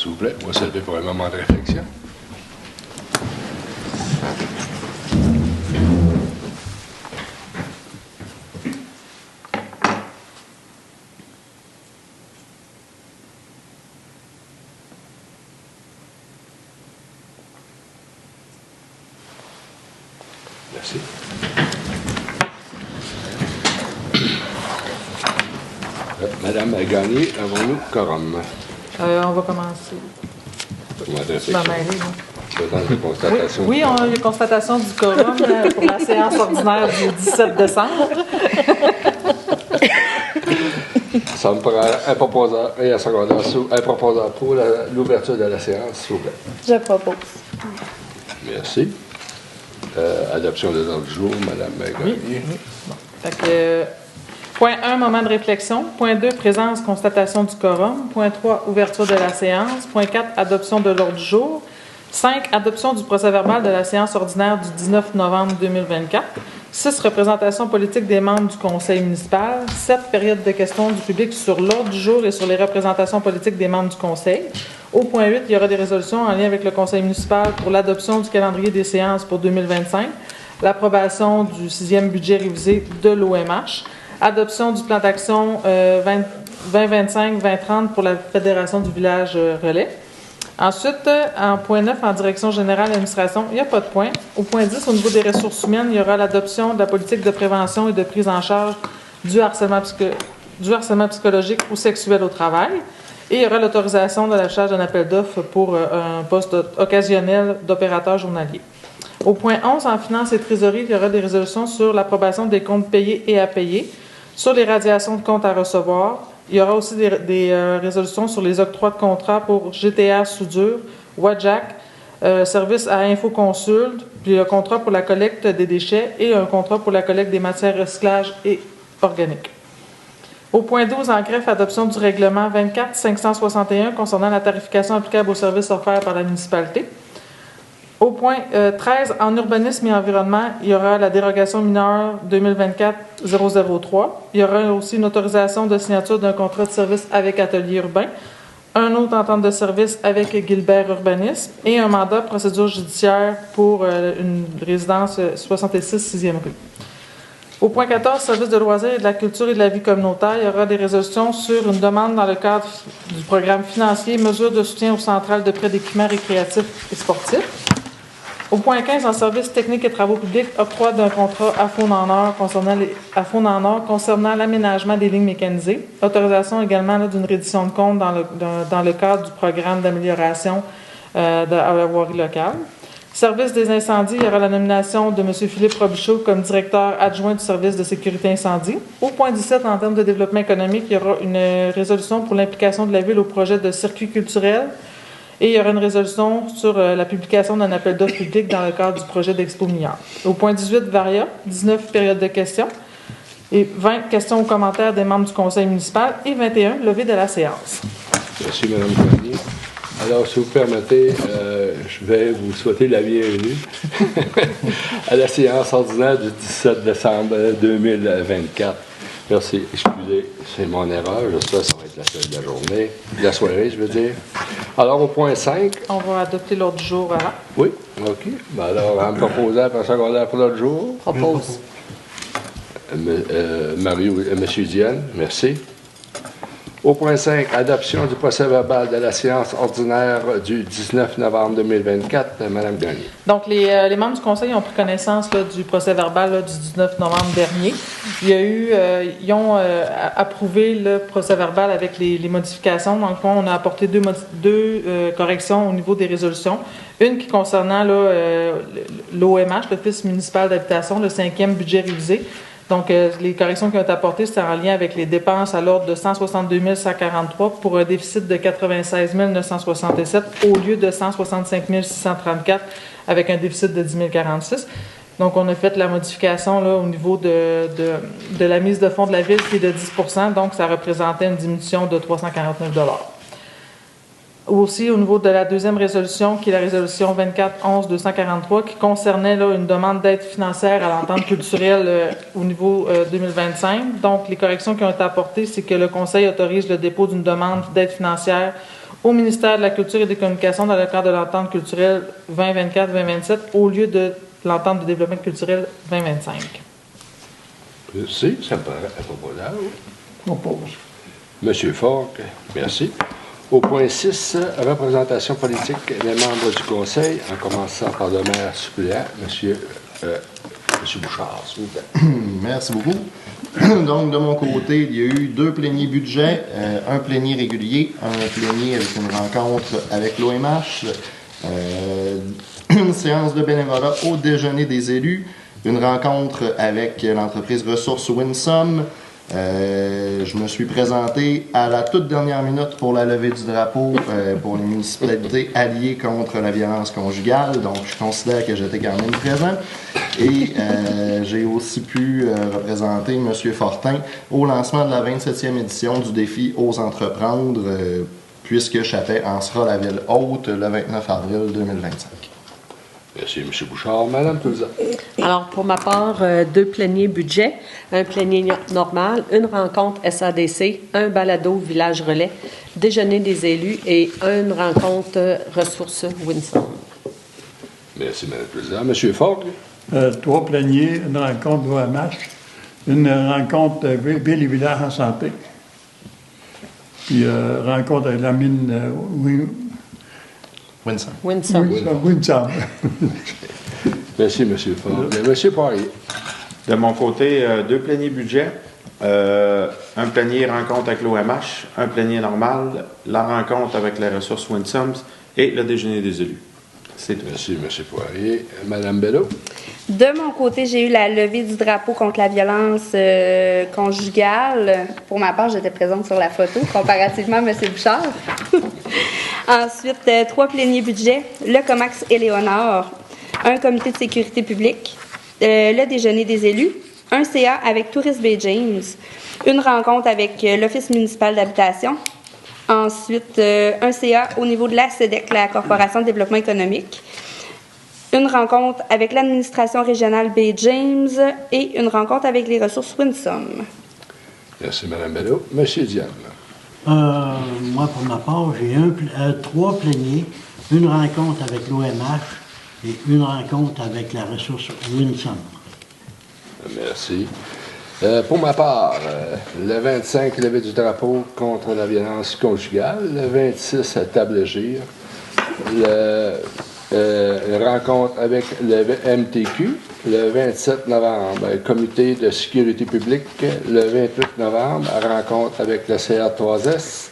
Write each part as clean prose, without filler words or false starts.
s'il vous plaît, on va se lever pour un moment de réflexion. Merci. Madame Gagné, avons-nous quorum? On va commencer. Ma mère, de constatation. Oui, on a eu constatation du quorum pour la séance ordinaire du 17 décembre. Ça me prend un proposeur et un secondaire un proposeur pour l'ouverture de la séance, s'il vous plaît. Je propose. Merci. Adoption des ordres du jour, Mme Gagné. Oui. Bon. Fait que, point 1, moment de réflexion. Point 2, présence, constatation du quorum. Point 3, ouverture de la séance. Point 4, adoption de l'ordre du jour. 5, adoption du procès-verbal de la séance ordinaire du 19 novembre 2024. 6, représentation politique des membres du conseil municipal. 7, période de questions du public sur l'ordre du jour et sur les représentations politiques des membres du conseil. Au point 8, il y aura des résolutions en lien avec le conseil municipal pour l'adoption du calendrier des séances pour 2025, l'approbation du 6e budget révisé de l'OMH, adoption du plan d'action 2025-2030 pour la Fédération du village relais. Ensuite, en point 9, en direction générale de l'administration, il n'y a pas de point. Au point 10, au niveau des ressources humaines, il y aura l'adoption de la politique de prévention et de prise en charge du harcèlement psychologique ou sexuel au travail. Et il y aura l'autorisation de l'affichage d'un appel d'offres pour un poste occasionnel d'opérateur journalier. Au point 11, en finances et trésorerie, il y aura des résolutions sur l'approbation des comptes payés et à payer, sur les radiations de comptes à recevoir. Il y aura aussi des résolutions sur les octrois de contrats pour GTA Soudure, Wajak, service à Infoconsult, puis un contrat pour la collecte des déchets et un contrat pour la collecte des matières recyclage et organiques. Au point 12, en greffe, adoption du règlement 24-561 concernant la tarification applicable aux services offerts par la municipalité. Au point 13, en urbanisme et environnement, il y aura la dérogation mineure 2024-003. Il y aura aussi une autorisation de signature d'un contrat de service avec Atelier Urbain, un autre entente de service avec Gilbert Urbanisme et un mandat de procédure judiciaire pour une résidence 66 6e rue. Au point 14, service de loisirs et de la culture et de la vie communautaire, il y aura des résolutions sur une demande dans le cadre du programme financier Mesures de soutien aux centrales de prêt d'équipements récréatifs et sportifs. Au point 15, en service technique et travaux publics, octroi d'un contrat à Faune en Or concernant l'aménagement des lignes mécanisées. Autorisation également d'une reddition de compte dans le cadre du programme d'amélioration de la voirie locale. Service des incendies, il y aura la nomination de M. Philippe Robichaud comme directeur adjoint du service de sécurité incendie. Au point 17, en termes de développement économique, il y aura une résolution pour l'implication de la Ville au projet de circuit culturel. Et il y aura une résolution sur la publication d'un appel d'offres public dans le cadre du projet d'Expo Milliard. Au point 18, Varia, 19, période de questions. Et 20, questions ou commentaires des membres du conseil municipal. Et 21, levée de la séance. Merci, Mme Gagné. Alors, si vous permettez, je vais vous souhaiter la bienvenue à la séance ordinaire du 17 décembre 2024. Merci, excusez, c'est mon erreur. J'espère que ça va être la seule de la journée, de la soirée, je veux dire. Alors, au point 5... On va adopter l'ordre du jour avant. Oui, OK. Ben alors, en me proposant un secondaire pour l'autre jour. Propose. Monsieur Diane, merci. Au point 5, adoption du procès-verbal de la séance ordinaire du 19 novembre 2024. Mme Gagné. Donc, les membres du conseil ont pris connaissance là, du procès-verbal du 19 novembre dernier. Ils ont approuvé le procès-verbal avec les modifications. Dans le fond, on a apporté deux corrections au niveau des résolutions. Une qui concernant l'OMH, l'Office municipal d'habitation, le 5e budget révisé. Donc, les corrections qui ont été apportées, c'était en lien avec les dépenses à l'ordre de 162 143 pour un déficit de 96 967 au lieu de 165 634 avec un déficit de 10 046. Donc, on a fait la modification là, au niveau de la mise de fonds de la Ville qui est de 10 %. Donc, ça représentait une diminution de 349 $. Aussi, au niveau de la deuxième résolution, qui est la résolution 24-11-243, qui concernait là, une demande d'aide financière à l'entente culturelle au niveau 2025. Donc, les corrections qui ont été apportées, c'est que le Conseil autorise le dépôt d'une demande d'aide financière au ministère de la Culture et des Communications dans le cadre de l'entente culturelle 2024-2027 au lieu de l'entente de développement culturel 2025. Merci, ça me paraît favorable. Propose. Monsieur Fogg, merci. Au point 6, représentation politique des membres du Conseil, en commençant par le maire suppléant, Monsieur Bouchard, s'il vous plaît. Merci beaucoup. Donc, de mon côté, il y a eu 2 pléniers budget, un plénier régulier, un plénier avec une rencontre avec l'OMH, une séance de bénévolat au déjeuner des élus, une rencontre avec l'entreprise Ressources Winsome. Je me suis présenté à la toute dernière minute pour la levée du drapeau pour les municipalités alliées contre la violence conjugale. Donc, je considère que j'étais quand même présent. Et j'ai aussi pu représenter M. Fortin au lancement de la 27e édition du défi Ose entreprendre, puisque Chappais en sera la ville hôte le 29 avril 2025. Merci, M. Bouchard. Madame Touzat. Alors, pour ma part, 2 pléniers budget, un plénier normal, une rencontre SADC, un balado village relais, déjeuner des élus et une rencontre ressources Winsome. Merci, Mme Touzat. M. Fogg. 3 pléniers, une rencontre de l'OMH, une rencontre Ville et village en santé, puis rencontre avec la mine Winsome. Winsome. Merci, M. Fogg. M. Poirier. De mon côté, 2 pléniers budget, un plénier rencontre avec l'OMH, un plénier normal, la rencontre avec les ressources Winsome et le déjeuner des élus. C'est tout. Merci, M. Poirier. Mme Bello. De mon côté, j'ai eu la levée du drapeau contre la violence conjugale. Pour ma part, j'étais présente sur la photo, comparativement à M. Bouchard. Ensuite, 3 pléniers budget, le Comax Éléonore, un comité de sécurité publique, le déjeuner des élus, un CA avec Tourist Bay James, une rencontre avec l'Office municipal d'habitation, ensuite un CA au niveau de la CEDEC, la Corporation de développement économique, une rencontre avec l'administration régionale Bay James et une rencontre avec les ressources Winsome. Merci, Mme Bello. M. Diane. Moi, pour ma part, j'ai 3 pléniers, une rencontre avec l'OMH et une rencontre avec la ressource Winsome. Merci. Pour ma part, le 25, levée du drapeau contre la violence conjugale. Le 26, table gire. Rencontre avec le MTQ. Le 27 novembre, comité de sécurité publique. Le 28 novembre, rencontre avec le CA3S.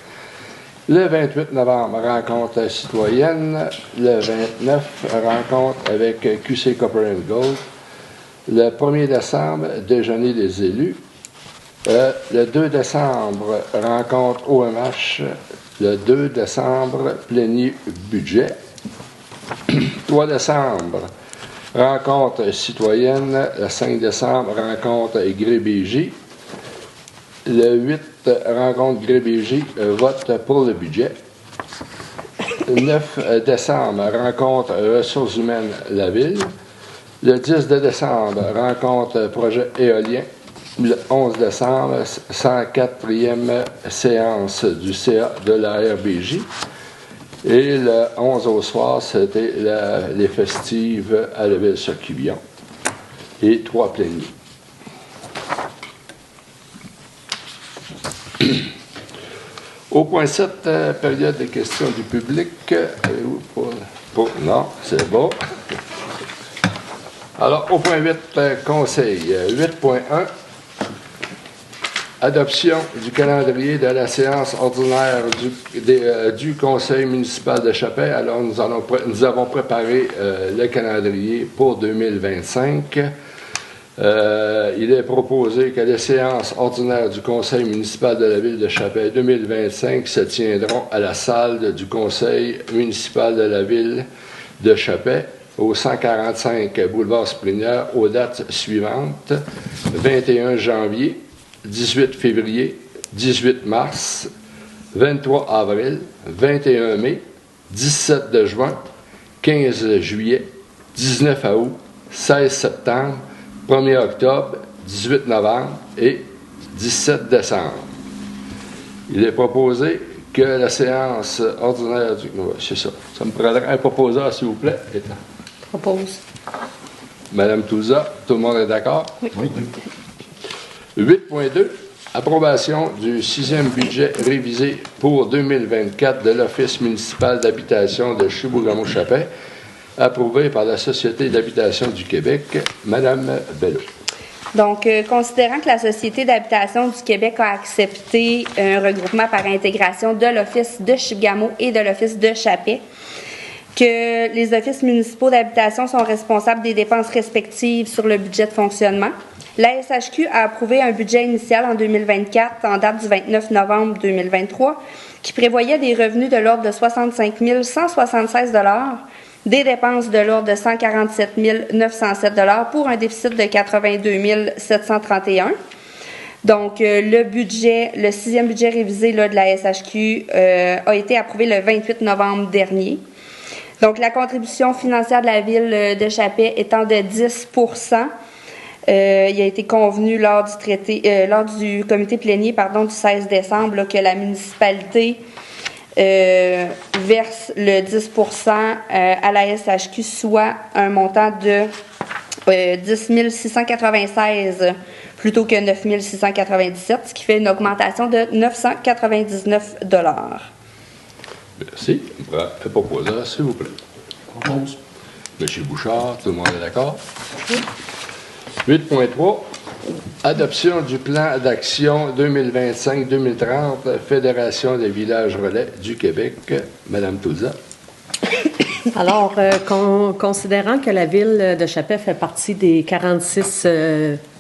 Le 28 novembre, rencontre citoyenne. Le 29, rencontre avec QC Copper & Gold. Le 1er décembre, déjeuner des élus. Le 2 décembre, rencontre OMH. Le 2 décembre, plénier budget. 3 décembre, rencontre citoyenne. Le 5 décembre, rencontre Gré-BJ. Le 8, rencontre Gré-BJ, vote pour le budget. Le 9 décembre, rencontre ressources humaines la ville. Le 10 décembre, rencontre projet éolien. Le 11 décembre, 104e séance du CA de la RBJ. Et le 11 au soir, c'était les festives à la Ville-sur-Quivillon. Et 3 pléniers. Au point 7, période de questions du public. Avez-vous non, c'est bon. Alors, au point 8, conseil. 8.1, adoption du calendrier de la séance ordinaire du conseil municipal de Chappais. Alors, nous avons préparé le calendrier pour 2025. Il est proposé que les séances ordinaires du conseil municipal de la ville de Chappais 2025 se tiendront à la salle du conseil municipal de la ville de Chappais au 145 boulevard Springer aux dates suivantes: 21 janvier, 18 février, 18 mars, 23 avril, 21 mai, 17 de juin, 15 juillet, 19 août, 16 septembre, 1er octobre, 18 novembre et 17 décembre. Il est proposé que la séance ordinaire du... Ouais, c'est ça. Ça me prendrait un proposeur, s'il vous plaît. Propose. Madame Touza, tout le monde est d'accord? Oui. 8.2. Approbation du 6e budget révisé pour 2024 de l'Office municipal d'habitation de Chibougamau-Chapais, approuvé par la Société d'habitation du Québec. Madame Bello. Donc, considérant que la Société d'habitation du Québec a accepté un regroupement par intégration de l'Office de Chibougamau et de l'Office de Chapais, que les offices municipaux d'habitation sont responsables des dépenses respectives sur le budget de fonctionnement, la SHQ a approuvé un budget initial en 2024 en date du 29 novembre 2023 qui prévoyait des revenus de l'ordre de 65 176 $, des dépenses de l'ordre de 147 907 $ pour un déficit de 82 731. Donc, le 6e budget révisé là, de la SHQ a été approuvé le 28 novembre dernier. Donc, la contribution financière de la Ville de Chapais étant de 10 il a été convenu lors du comité plénier du 16 décembre là, que la municipalité verse le 10 à la SHQ, soit un montant de 10 696 plutôt que 9 697, ce qui fait une augmentation de 999 $. Merci. Un proposeur, s'il vous plaît. Propose. Monsieur Bouchard, tout le monde est d'accord? Oui. 8.3. Adoption du plan d'action 2025-2030, Fédération des villages relais du Québec. Madame Touza. Alors, considérant que la ville de Chapais fait partie des 46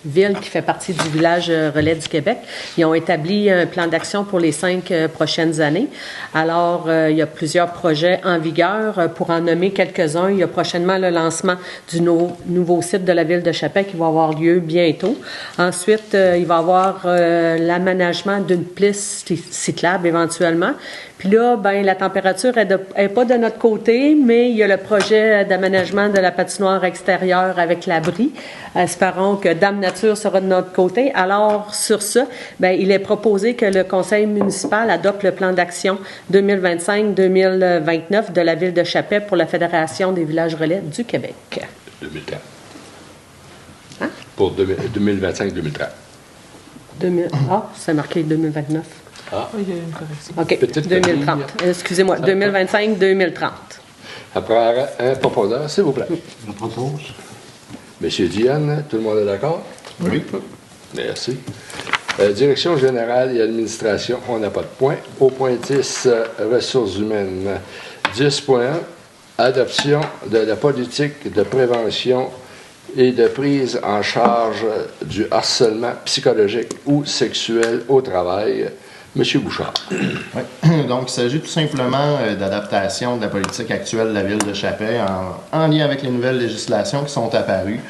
villes qui fait partie du village relais du Québec, ils ont établi un plan d'action pour les 5 prochaines années. Alors, il y a plusieurs projets en vigueur. Pour en nommer quelques-uns, il y a prochainement le lancement du nouveau site de la ville de Chapais qui va avoir lieu bientôt. Ensuite, il va y avoir l'aménagement d'une piste cyclable éventuellement. Puis là, ben la température est pas de notre côté, mais il y a le projet d'aménagement de la patinoire extérieure avec l'abri. Espérons que Dame Nature sera de notre côté. Alors, sur ça, ben il est proposé que le conseil municipal adopte le plan d'action 2025-2029 de la ville de Chapais pour la Fédération des villages relais du Québec. 2030. Hein? Pour 2025-2030. C'est marqué 2029. Ah. Il y a une correction. OK, 2030. Excusez-moi, 2025-2030. Après, un proposeur, s'il vous plaît. Je propose. Monsieur Diane, tout le monde est d'accord? Oui. Merci. Direction générale et administration, on n'a pas de point. Au point 10, ressources humaines. 10.1, adoption de la politique de prévention et de prise en charge du harcèlement psychologique ou sexuel au travail. Monsieur Bouchard. Oui. Donc, il s'agit tout simplement d'adaptation de la politique actuelle de la Ville de Chapais en lien avec les nouvelles législations qui sont apparues,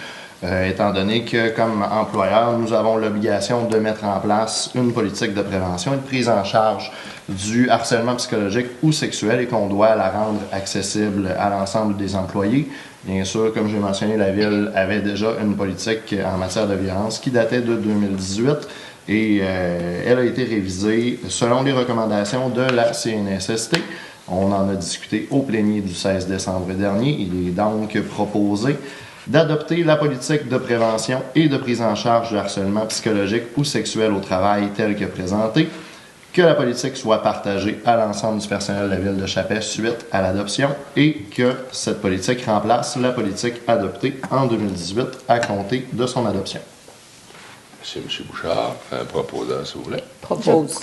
étant donné que, comme employeur, nous avons l'obligation de mettre en place une politique de prévention et de prise en charge du harcèlement psychologique ou sexuel et qu'on doit la rendre accessible à l'ensemble des employés. Bien sûr, comme j'ai mentionné, la Ville avait déjà une politique en matière de violence qui datait de 2018. Et elle a été révisée selon les recommandations de la CNSST. On en a discuté au plénier du 16 décembre dernier. Il est donc proposé d'adopter la politique de prévention et de prise en charge du harcèlement psychologique ou sexuel au travail telle que présentée, que la politique soit partagée à l'ensemble du personnel de la Ville de Chapais suite à l'adoption et que cette politique remplace la politique adoptée en 2018 à compter de son adoption. C'est M. Bouchard, un proposeur, s'il vous plaît. Propose.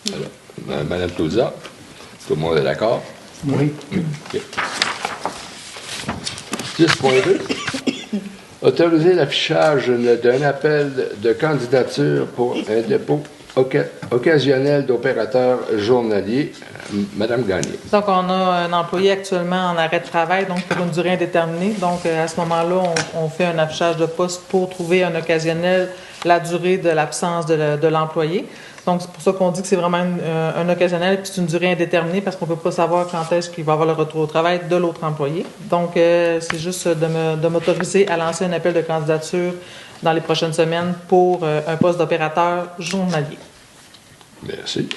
Alors, Mme Touza, tout le monde est d'accord? Oui. Okay. 10.2. Autoriser l'affichage d'un appel de candidature pour un dépôt occasionnel d'opérateurs journaliers. Madame Gagné. Donc, on a un employé actuellement en arrêt de travail, donc pour une durée indéterminée. Donc, à ce moment-là, on fait un affichage de poste pour trouver un occasionnel la durée de l'absence de l'employé. Donc, c'est pour ça qu'on dit que c'est vraiment un occasionnel et puis c'est une durée indéterminée parce qu'on ne peut pas savoir quand est-ce qu'il va avoir le retour au travail de l'autre employé. Donc, c'est juste de m'autoriser à lancer un appel de candidature dans les prochaines semaines pour un poste d'opérateur journalier. Merci.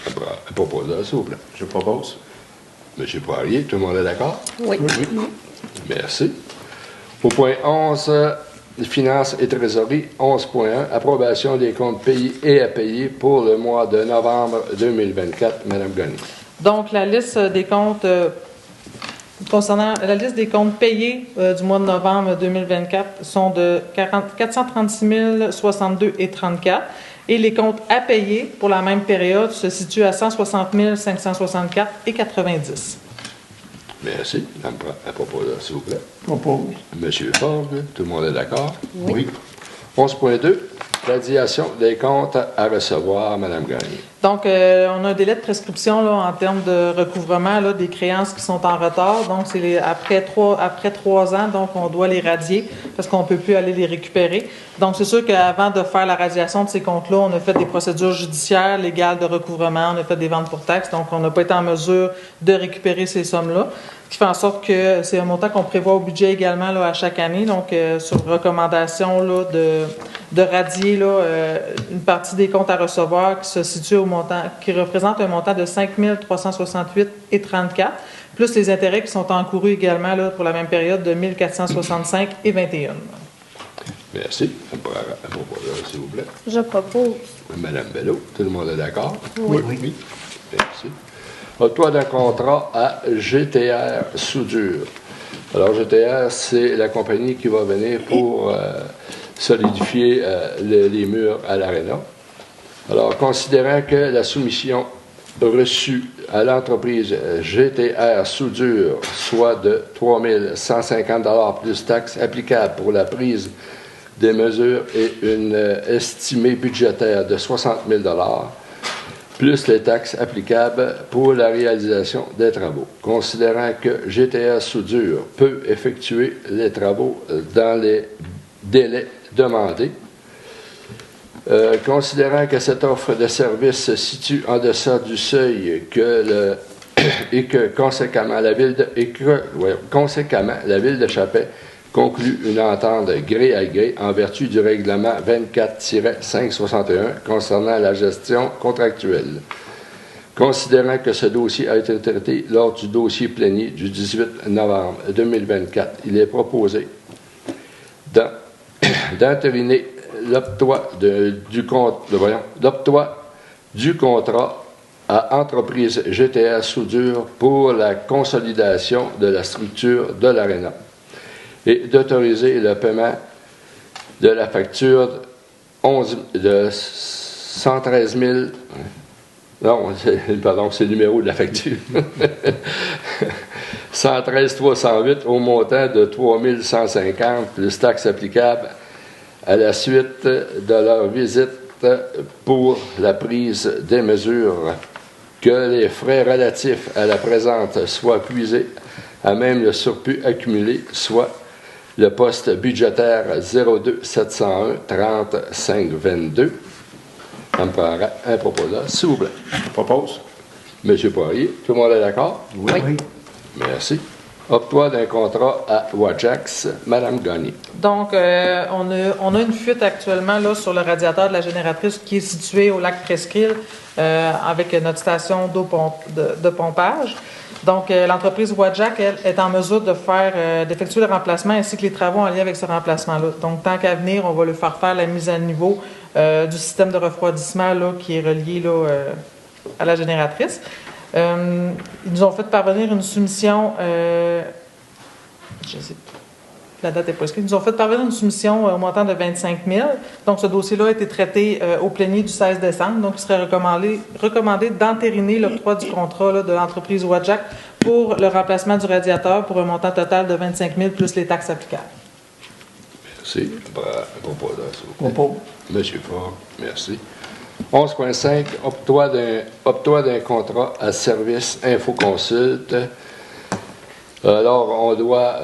Un proposeur, s'il vous plaît. Je propose. M. Poirier, tout le monde est d'accord? Oui. Merci. Au point 11, Finances et trésorerie, 11.1, approbation des comptes payés et à payer pour le mois de novembre 2024. Mme Gagné. Donc, la liste des comptes, concernant la liste des comptes payés du mois de novembre 2024 sont de 436 062,34 et les comptes à payer pour la même période se situent à 160 564,90. Merci. À propos de s'il vous plaît. Propose. M. Ford, tout le monde est d'accord? Oui. 11.2, radiation des comptes à recevoir, Mme Gagné. Donc, on a un délai de prescription là, en termes de recouvrement là, des créances qui sont en retard. Donc, c'est après 3 ans, donc on doit les radier parce qu'on ne peut plus aller les récupérer. Donc, c'est sûr qu'avant de faire la radiation de ces comptes-là, on a fait des procédures judiciaires légales de recouvrement, on a fait des ventes pour taxes. Donc, on n'a pas été en mesure de récupérer ces sommes-là. Ce qui fait en sorte que c'est un montant qu'on prévoit au budget également là, à chaque année. Donc, sur recommandation là, de radier là, une partie des comptes à recevoir qui se situe au montant, qui représente un montant de 5 368,34, plus les intérêts qui sont encourus également là, pour la même période de 1 465,21. Merci. Un proposeur, s'il vous plaît. Je propose. Mme Bello, tout le monde est d'accord? Oui. Merci. Octroi d'un contrat à GTR Soudure. Alors, GTR, c'est la compagnie qui va venir pour solidifier les murs à l'Arena. Alors, considérant que la soumission reçue à l'entreprise GTR Soudure soit de 3 150 plus taxes applicables pour la prise des mesures et une estimée budgétaire de 60 000 plus les taxes applicables pour la réalisation des travaux. Considérant que GTR Soudure peut effectuer les travaux dans les délais demandés, considérant que cette offre de service se situe en deçà du seuil et que conséquemment la ville de Chappais conclut une entente gré à gré en vertu du règlement 24-561 concernant la gestion contractuelle. Considérant que ce dossier a été traité lors du dossier plénier du 18 novembre 2024, il est proposé d'entériner l'octroi du contrat à Entreprise GTR Soudure pour la consolidation de la structure de l'Arena et d'autoriser le paiement de la facture de 113 000... Non, pardon, c'est le numéro de la facture. 113 308 au montant de 3 150 plus taxes applicables à la suite de leur visite pour la prise des mesures, que les frais relatifs à la présente soient puisés à même le surplus accumulé, soit le poste budgétaire 02 701 30 522. Ça me prendra un proposeur, s'il vous plaît. Je propose. M. Poirier, tout le monde est d'accord? Oui. Merci. Octroi d'un contrat à Wajax, Mme Gagné. Donc, on a une fuite actuellement là, sur le radiateur de la génératrice qui est située au lac Presqu'île avec notre station de pompage. Donc, l'entreprise Wajax, elle, est en mesure d'effectuer le remplacement ainsi que les travaux en lien avec ce remplacement-là. Donc, tant qu'à venir, on va lui faire la mise à niveau du système de refroidissement là, qui est relié là, à la génératrice. Ils nous ont fait parvenir une soumission, je sais pas, la date est pas inscrite, ils nous ont fait parvenir une soumission au montant de 25 000. Donc, ce dossier-là a été traité au plénier du 16 décembre. Donc, il serait recommandé d'entériner l'octroi du contrat là, de l'entreprise Wajax pour le remplacement du radiateur pour un montant total de 25 000 plus les taxes applicables. Merci. Proposeur, s'il vous plaît. Propose. M. Ford, merci. 11.5, octroi d'un contrat à service InfoConsult. Alors, on doit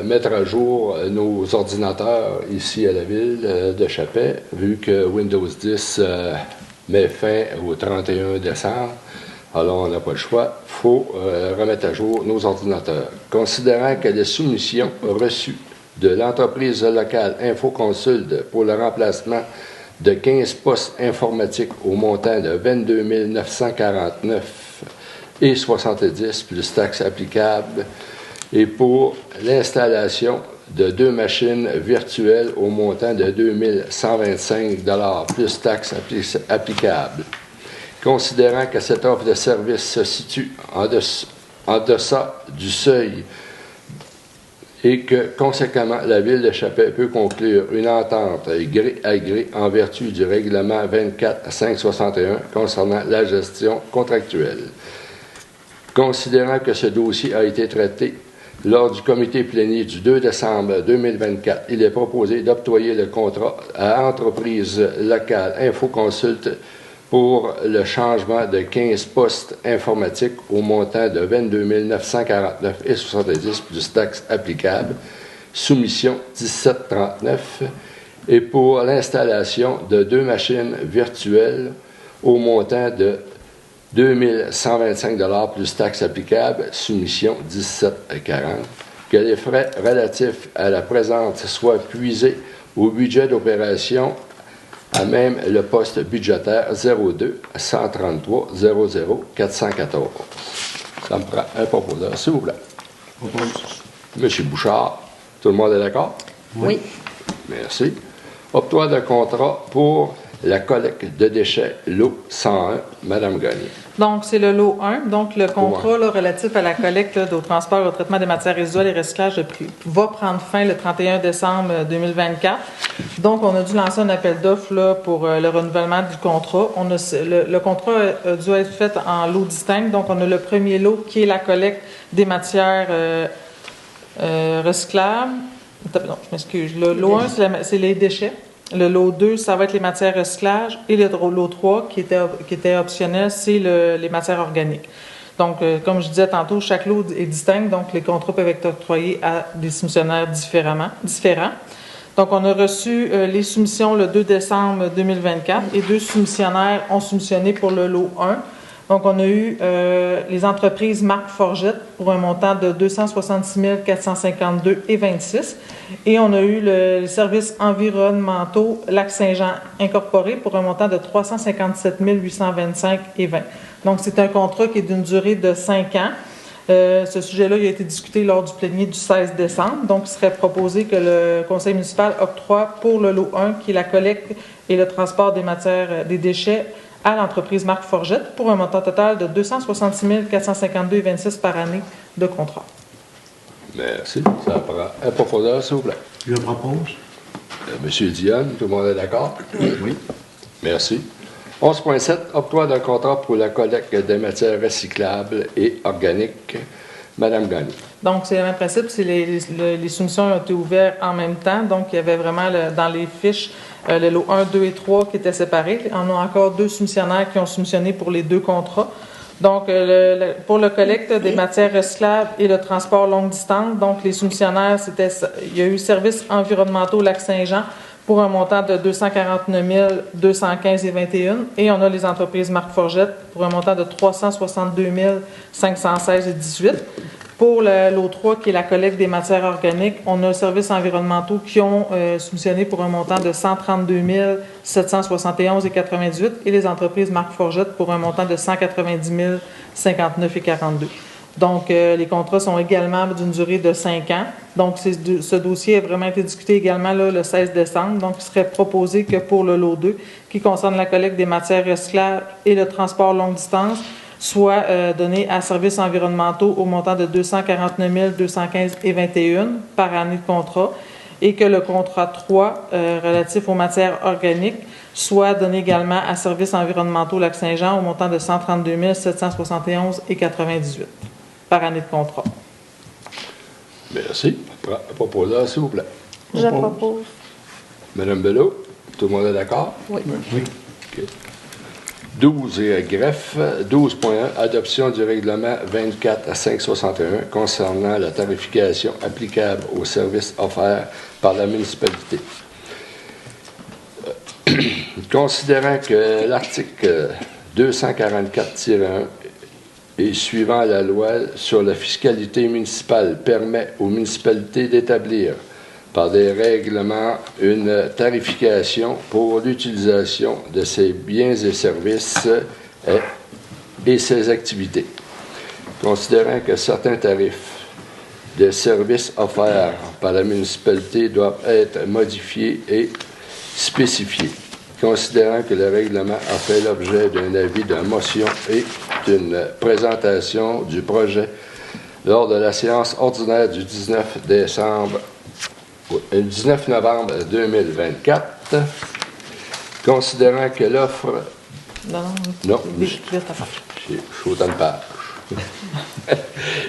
mettre à jour nos ordinateurs ici à la ville de Chappais, vu que Windows 10 met fin au 31 décembre. Alors, on n'a pas le choix. Il faut remettre à jour nos ordinateurs. Considérant que les soumissions reçues de l'entreprise locale InfoConsult pour le remplacement de 15 postes informatiques au montant de 22 949,70 plus taxes applicables et pour l'installation de 2 machines virtuelles au montant de 2 125 plus taxes applicables. Considérant que cette offre de service se situe en deçà du seuil et que, conséquemment, la Ville de Chapelle peut conclure une entente gré à gré en vertu du règlement 24-561 concernant la gestion contractuelle. Considérant que ce dossier a été traité lors du comité plénier du 2 décembre 2024, il est proposé d'octroyer le contrat à l'entreprise locale Infoconsult pour le changement de 15 postes informatiques au montant de 22 949,70 plus taxes applicables, soumission 1739, et pour l'installation de 2 machines virtuelles au montant de 2 125 plus taxes applicables, soumission 1740, que les frais relatifs à la présente soient puisés au budget d'opération à même le poste budgétaire 02 133 00 414. Ça me prend un proposeur, s'il vous plaît. Monsieur Bouchard, tout le monde est d'accord? Oui. Merci. Octroi de contrat pour la collecte de déchets, lot 101, Madame Gagné. Donc, c'est le lot 1. Donc, le contrat là, relatif à la collecte, là, au transport et au traitement des matières résiduelles et recyclage va prendre fin le 31 décembre 2024. Donc, on a dû lancer un appel d'offres là, pour le renouvellement du contrat. Le contrat a dû être fait en lots distincts. Donc, on a le premier lot qui est la collecte des matières recyclables. Non, je m'excuse. Le lot 1, c'est les déchets. Le lot 2, ça va être les matières recyclage. Et le lot 3, qui était optionnel, c'est les matières organiques. Donc, comme je disais tantôt, chaque lot est distinct. Donc, les contrats peuvent être octroyés à des soumissionnaires différents. Donc, on a reçu les soumissions le 2 décembre 2024 et 2 soumissionnaires ont soumissionné pour le lot 1. Donc, on a eu les entreprises Marc Forget pour un montant de 266 452,26 et on a eu les services environnementaux Lac-Saint-Jean Incorporé pour un montant de 357 825,20. Donc, c'est un contrat qui est d'une durée de 5 ans. Ce sujet-là il a été discuté lors du plénier du 16 décembre. Donc, il serait proposé que le conseil municipal octroie pour le lot 1, qui est la collecte et le transport des déchets, à l'entreprise Marc Forget pour un montant total de 266 452,26 par année de contrat. Merci. Ça prend un proposeur, s'il vous plaît. Je propose. Monsieur Dionne, tout le monde est d'accord? Oui. Merci. 11.7, octroi d'un contrat pour la collecte des matières recyclables et organiques. Madame Gagné. Donc, c'est le même principe. Les soumissions ont été ouvertes en même temps. Donc, il y avait vraiment dans les fiches le lot 1, 2 et 3 qui étaient séparés. On a encore 2 soumissionnaires qui ont soumissionné pour les 2 contrats. Donc, pour le collecte des matières recyclables et le transport longue distance, donc les soumissionnaires, il y a eu Services environnementaux Lac-Saint-Jean pour un montant de 249 215,21 et on a les entreprises Marc Forget pour un montant de 362 516,18. Pour le lot 3, qui est la collecte des matières organiques, on a Services environnementaux qui ont soumissionné pour un montant de 132 771,98 et les entreprises Marc Forget pour un montant de 190 059,42. Donc, les contrats sont également d'une durée de 5 ans. Donc, ce dossier a vraiment été discuté également là, le 16 décembre. Donc, il serait proposé que pour le lot 2, qui concerne la collecte des matières recyclables et le transport longue distance, soit donné à services environnementaux au montant de 249 215,21 par année de contrat et que le contrat 3 relatif aux matières organiques soit donné également à services environnementaux Lac-Saint-Jean au montant de 132 771,98 par année de contrat. Merci. Proposeur, s'il vous plaît. Je propose. Madame Belleau, tout le monde est d'accord? Oui. Oui. OK. 12 greffe, 12.1, adoption du règlement 24-561 concernant la tarification applicable aux services offerts par la municipalité. Considérant que l'article 244-1 et suivant la loi sur la fiscalité municipale permet aux municipalités d'établir par des règlements une tarification pour l'utilisation de ces biens et services et ses activités. Considérant que certains tarifs de services offerts par la municipalité doivent être modifiés et spécifiés. Considérant que le règlement a fait l'objet d'un avis de motion et d'une présentation du projet lors de la séance ordinaire du 19 novembre 2024, considérant que l'offre... Non, je suis au temps de page.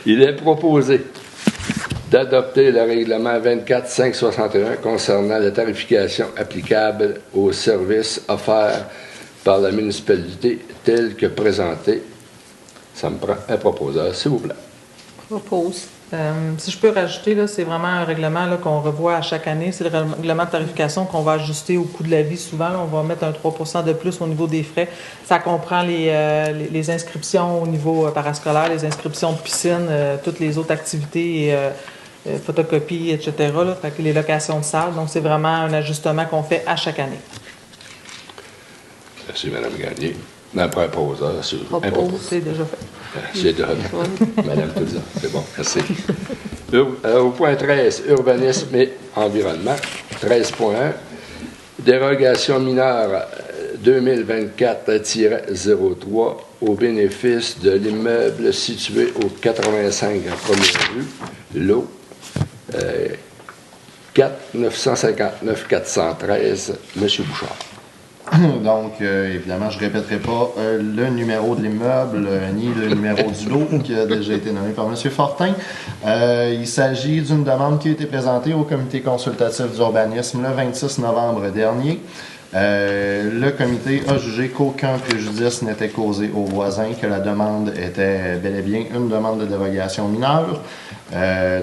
Il est proposé d'adopter le règlement 24.561 concernant la tarification applicable aux services offerts par la municipalité tel que présenté. Ça me prend un proposeur, s'il vous plaît. Propose. Si je peux rajouter, là, c'est vraiment un règlement là, qu'on revoit à chaque année. C'est le règlement de tarification qu'on va ajuster au coût de la vie souvent. Là, on va mettre un 3 % de plus au niveau des frais. Ça comprend les inscriptions au niveau parascolaire, les inscriptions de piscine, toutes les autres activités, photocopies, etc. Là, fait que les locations de salles. Donc, c'est vraiment un ajustement qu'on fait à chaque année. Merci, Mme Gagné. Après un proposeur, c'est C'est déjà fait. C'est de Madame Touza. C'est bon, merci. Au point 13, urbanisme et environnement. 13.1, dérogation mineure 2024-03 au bénéfice de l'immeuble situé au 85 première rue, lot 4 959 413, M. Bouchard. Donc, évidemment, je ne répéterai pas le numéro de l'immeuble ni le numéro du lot qui a déjà été nommé par M. Fortin. Il s'agit d'une demande qui a été présentée au comité consultatif d'urbanisme le 26 novembre dernier. Le comité a jugé qu'aucun préjudice n'était causé aux voisins, que la demande était bel et bien une demande de dérogation mineure.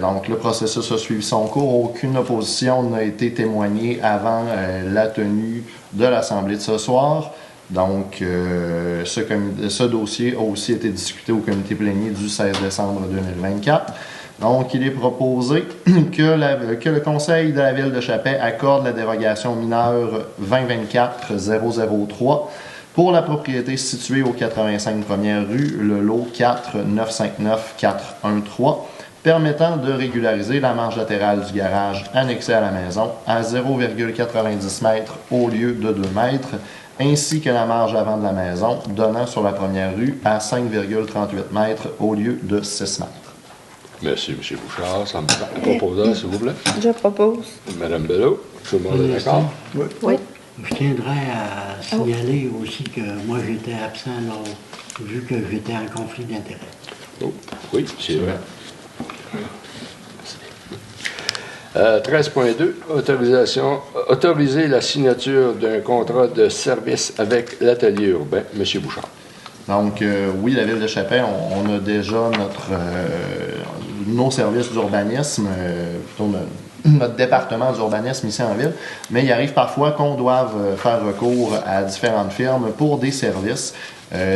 Donc, le processus a suivi son cours. Aucune opposition n'a été témoignée avant la tenue de l'Assemblée de ce soir. Donc, ce dossier a aussi été discuté au comité plénier du 16 décembre 2024. Donc, il est proposé que le Conseil de la Ville de Chapais accorde la dérogation mineure 2024-003 pour la propriété située au 85 première rue, le lot 4 959 413, permettant de régulariser la marge latérale du garage annexé à la maison à 0,90 mètres au lieu de 2 mètres, ainsi que la marge avant de la maison donnant sur la première rue à 5,38 mètres au lieu de 6 mètres. Merci, M. Bouchard. Ça me prend un proposeur, s'il vous plaît. Je propose. Mme Belleau, tout le monde est d'accord? Oui. Je tiendrais à signaler aussi que moi, j'étais absent vu que j'étais en conflit d'intérêts. Oh, oui, c'est vrai. 13.2, autoriser la signature d'un contrat de service avec l'atelier urbain. M. Bouchard. Donc, oui, la Ville de Chapais, on a déjà nos services d'urbanisme, plutôt notre département d'urbanisme ici en ville, mais il arrive parfois qu'on doive faire recours à différentes firmes pour des services.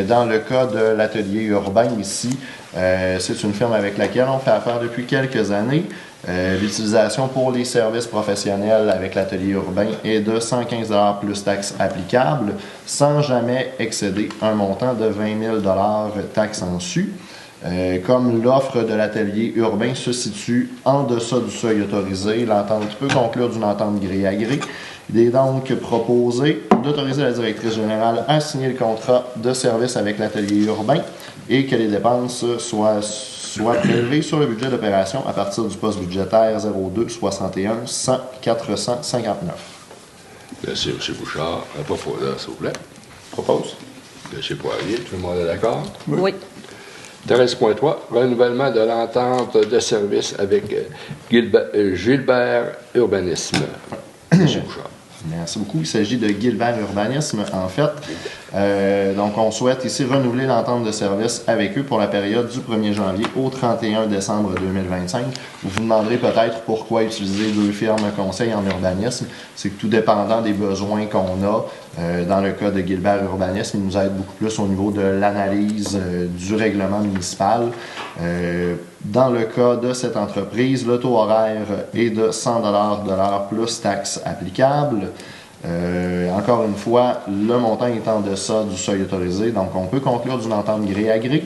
Dans le cas de l'atelier urbain ici, c'est une firme avec laquelle on fait affaire depuis quelques années. L'utilisation pour les services professionnels avec l'atelier urbain est de 115 $ plus taxes applicables, sans jamais excéder un montant de 20 000 $ taxes en su. Comme l'offre de l'atelier urbain se situe en deçà du seuil autorisé, l'entente peut conclure d'une entente gré à gré. Il est donc proposé d'autoriser la directrice générale à signer le contrat de service avec l'atelier urbain et que les dépenses soient prélevées sur le budget d'opération à partir du poste budgétaire 02 61 100 459. Merci, M. Bouchard. Un proposeur, s'il vous plaît. Propose. M. Poirier, tout le monde est d'accord? Oui. 13.3, renouvellement de l'entente de service avec Gilbert Urbanisme. M. Bouchard. Merci beaucoup. Il s'agit de Gilbert Urbanisme. En fait, Donc, on souhaite ici renouveler l'entente de service avec eux pour la période du 1er janvier au 31 décembre 2025. Vous vous demanderez peut-être pourquoi utiliser 2 firmes conseils en urbanisme. C'est que tout dépendant des besoins qu'on a, dans le cas de Gilbert Urbanisme, ils nous aident beaucoup plus au niveau de l'analyse du règlement municipal. Dans le cas de cette entreprise, le taux horaire est de 100 $ de l'heure plus taxes applicables. Encore une fois, le montant est en deçà du seuil autorisé, donc on peut conclure d'une entente gré à gré.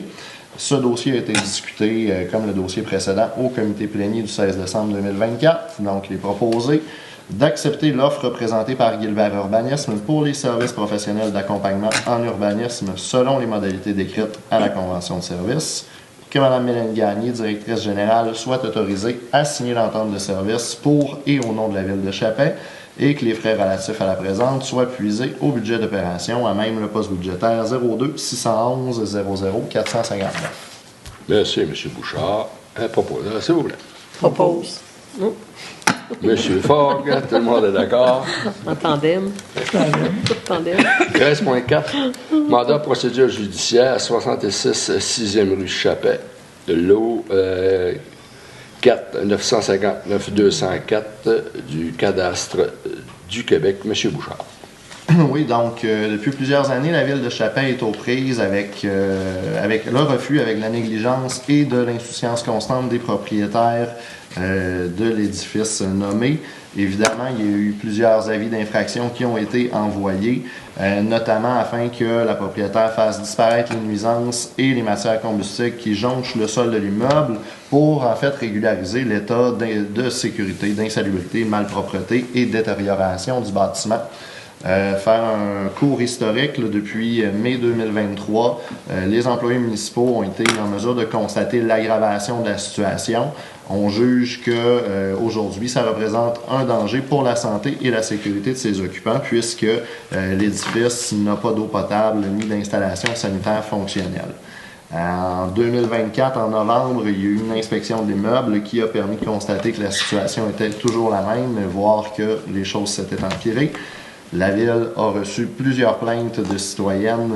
Ce dossier a été discuté, comme le dossier précédent, au comité plénier du 16 décembre 2024. Donc, il est proposé d'accepter l'offre présentée par Gilbert Urbanisme pour les services professionnels d'accompagnement en urbanisme selon les modalités décrites à la convention de service. Que Mme Mélanie Gagné, directrice générale, soit autorisée à signer l'entente de service pour et au nom de la Ville de Chapin, et que les frais relatifs à la présente soient puisés au budget d'opération à même le poste budgétaire 02 611 00 459. Merci, M. Bouchard. Un proposeur, s'il vous plaît. Propose. M. Fogg, tout le monde est d'accord. En tandem. Tout tandem. 13.4, mandat procédure judiciaire, 66 6e rue Chapet, de l'eau 4 959 204 du cadastre du Québec. M. Bouchard. Oui, donc depuis plusieurs années, la Ville de Chapin est aux prises avec le refus, avec la négligence et de l'insouciance constante des propriétaires de l'édifice nommé. Évidemment, il y a eu plusieurs avis d'infraction qui ont été envoyés, notamment afin que la propriétaire fasse disparaître les nuisances et les matières combustibles qui jonchent le sol de l'immeuble pour en fait régulariser l'état de sécurité, d'insalubrité, malpropreté et détérioration du bâtiment. Faire un cours historique, là, depuis mai 2023, les employés municipaux ont été en mesure de constater l'aggravation de la situation. On juge que aujourd'hui, ça représente un danger pour la santé et la sécurité de ses occupants, puisque l'édifice n'a pas d'eau potable ni d'installation sanitaire fonctionnelle. En 2024, en novembre, il y a eu une inspection de l'immeuble qui a permis de constater que la situation était toujours la même, voire que les choses s'étaient empirées. La Ville a reçu plusieurs plaintes de citoyennes